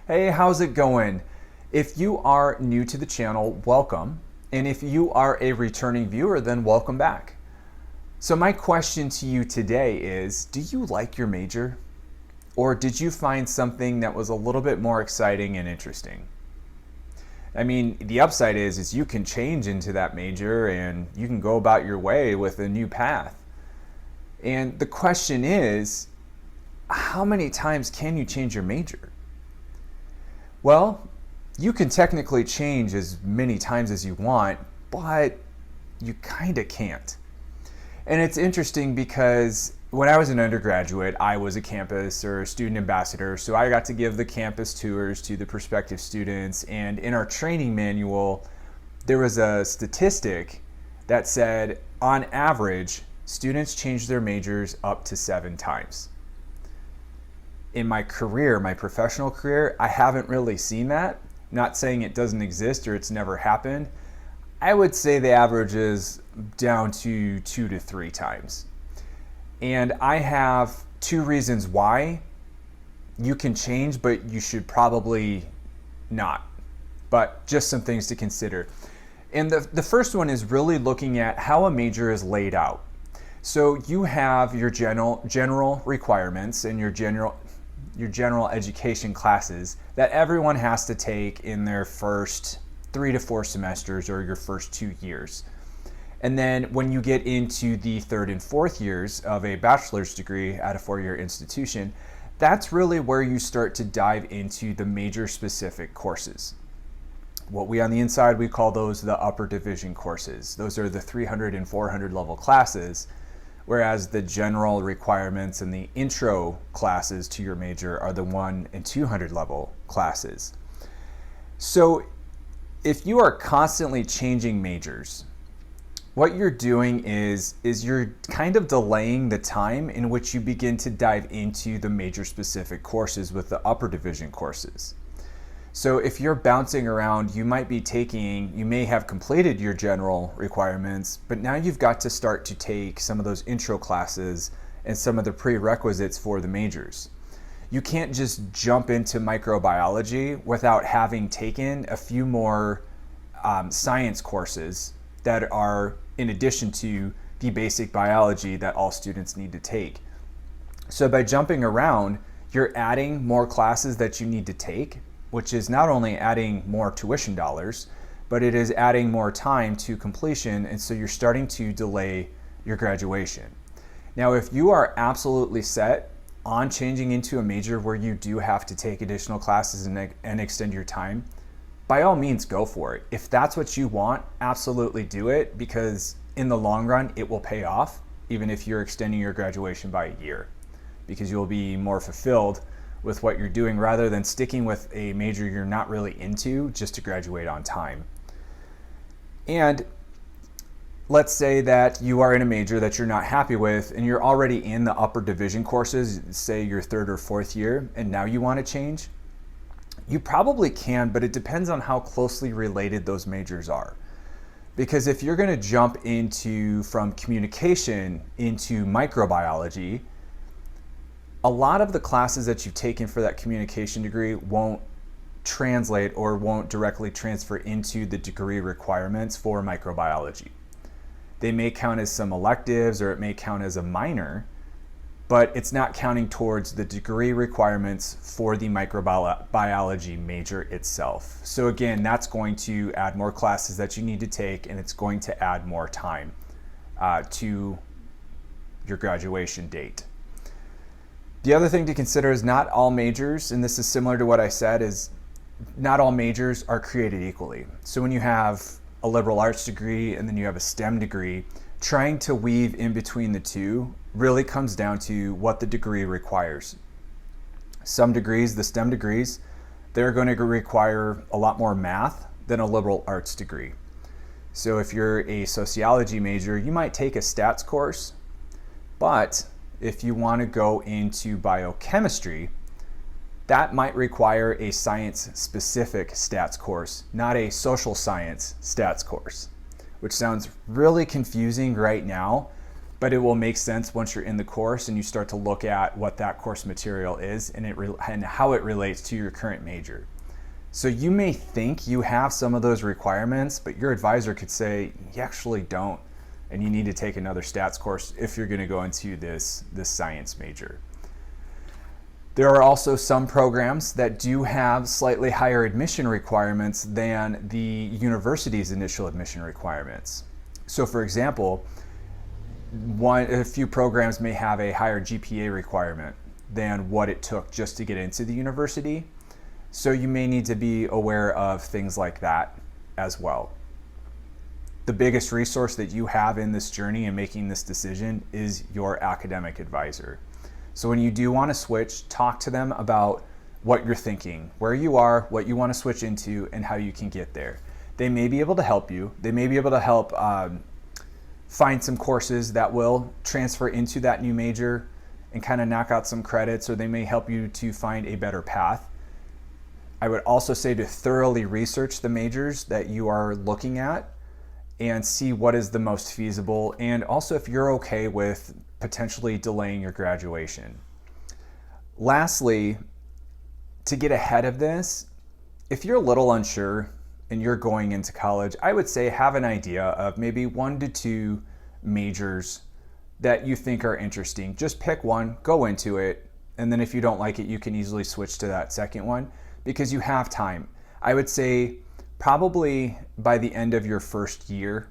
Hey, how's it going? If you are new to the channel, welcome. And if you are a returning viewer, then welcome back. So my question to you today is, do you like your major? Or did you find something that was a little bit more exciting and interesting? I mean, the upside is you can change into that major and you can go about your way with a new path. And the question is, how many times can you change your major? Well, you can technically change as many times as you want, but you kind of can't. And it's interesting because when I was an undergraduate, I was a campus or a student ambassador, so I got to give the campus tours to the prospective students. And in our training manual, there was a statistic that said, on average, students change their majors up to 7 times. In my career, my professional career, I haven't really seen that. Not saying it doesn't exist or it's never happened. I would say the average is down to 2 to 3 times. And I have 2 reasons why you can change, but you should probably not. But just some things to consider. And the first one is really looking at how a major is laid out. So you have your general requirements and your general education classes that everyone has to take in their first 3 to 4 semesters or your first 2 years. And then when you get into the 3rd and 4th years of a bachelor's degree at a 4-year institution, that's really where you start to dive into the major specific courses. What we on the inside, we call those the upper division courses. Those are the 300 and 400 level classes, whereas the general requirements and the intro classes to your major are the 100 and 200 level classes. So if you are constantly changing majors, what you're doing is you're kind of delaying the time in which you begin to dive into the major specific courses with the upper division courses. So if you're bouncing around, you may have completed your general requirements, but now you've got to start to take some of those intro classes and some of the prerequisites for the majors. You can't just jump into microbiology without having taken a few more science courses that are in addition to the basic biology that all students need to take. So by jumping around, you're adding more classes that you need to take, which is not only adding more tuition dollars, but it is adding more time to completion, and so you're starting to delay your graduation. Now, if you are absolutely set on changing into a major where you do have to take additional classes and extend your time, by all means go for it. If that's what you want, absolutely do it, because in the long run, it will pay off, even if you're extending your graduation by a year, because you'll be more fulfilled with what you're doing rather than sticking with a major you're not really into just to graduate on time. And let's say that you are in a major that you're not happy with and you're already in the upper division courses, say your 3rd or 4th year, and now you want to change. You probably can, but it depends on how closely related those majors are. Because if you're going to jump from communication into microbiology, a lot of the classes that you've taken for that communication degree won't translate or won't directly transfer into the degree requirements for microbiology. They may count as some electives or it may count as a minor, but it's not counting towards the degree requirements for the microbiology major itself. So again, that's going to add more classes that you need to take, and it's going to add more time to your graduation date. The other thing to consider is not all majors, and this is similar to what I said, is not all majors are created equally. So when you have a liberal arts degree and then you have a STEM degree, trying to weave in between the two really comes down to what the degree requires. Some degrees, the STEM degrees, they're going to require a lot more math than a liberal arts degree. So if you're a sociology major, you might take a stats course, but if you want to go into biochemistry, that might require a science-specific stats course, not a social science stats course, which sounds really confusing right now, but it will make sense once you're in the course and you start to look at what that course material is and how it relates to your current major. So you may think you have some of those requirements, but your advisor could say you actually don't, and you need to take another stats course if you're going to go into this science major. There are also some programs that do have slightly higher admission requirements than the university's initial admission requirements. So for example, a few programs may have a higher GPA requirement than what it took just to get into the university. So you may need to be aware of things like that as well. The biggest resource that you have in this journey and making this decision is your academic advisor. So when you do want to switch, talk to them about what you're thinking, where you are, what you want to switch into, and how you can get there. They may be able to help you. They may be able to help find some courses that will transfer into that new major and kind of knock out some credits, or they may help you to find a better path. I would also say to thoroughly research the majors that you are looking at and see what is the most feasible, and also if you're okay with potentially delaying your graduation. Lastly, to get ahead of this, if you're a little unsure and you're going into college, I would say have an idea of maybe 1 to 2 majors that you think are interesting. Just pick one, go into it, and then if you don't like it, you can easily switch to that second one because you have time. I would say probably by the end of your first year,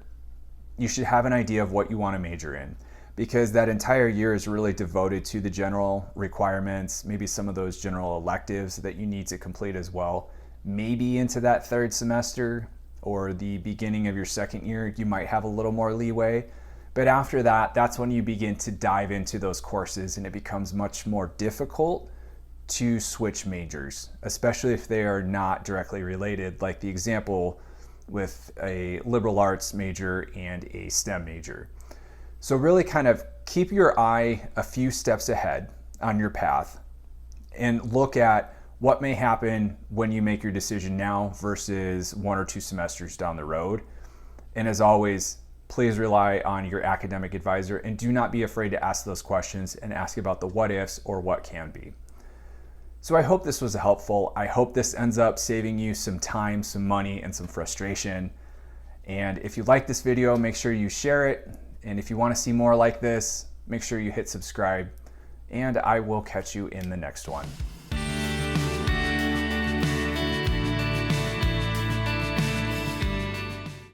you should have an idea of what you want to major in, because that entire year is really devoted to the general requirements, maybe some of those general electives that you need to complete as well. Maybe into that third semester or the beginning of your second year, you might have a little more leeway. But after that, that's when you begin to dive into those courses and it becomes much more difficult to switch majors, especially if they are not directly related, like the example with a liberal arts major and a STEM major. So really kind of keep your eye a few steps ahead on your path and look at what may happen when you make your decision now versus 1 or 2 semesters down the road. And as always, please rely on your academic advisor and do not be afraid to ask those questions and ask about the what ifs or what can be. So I hope this was helpful. I hope this ends up saving you some time, some money, and some frustration. And if you like this video, make sure you share it. And if you want to see more like this, make sure you hit subscribe. And I will catch you in the next one.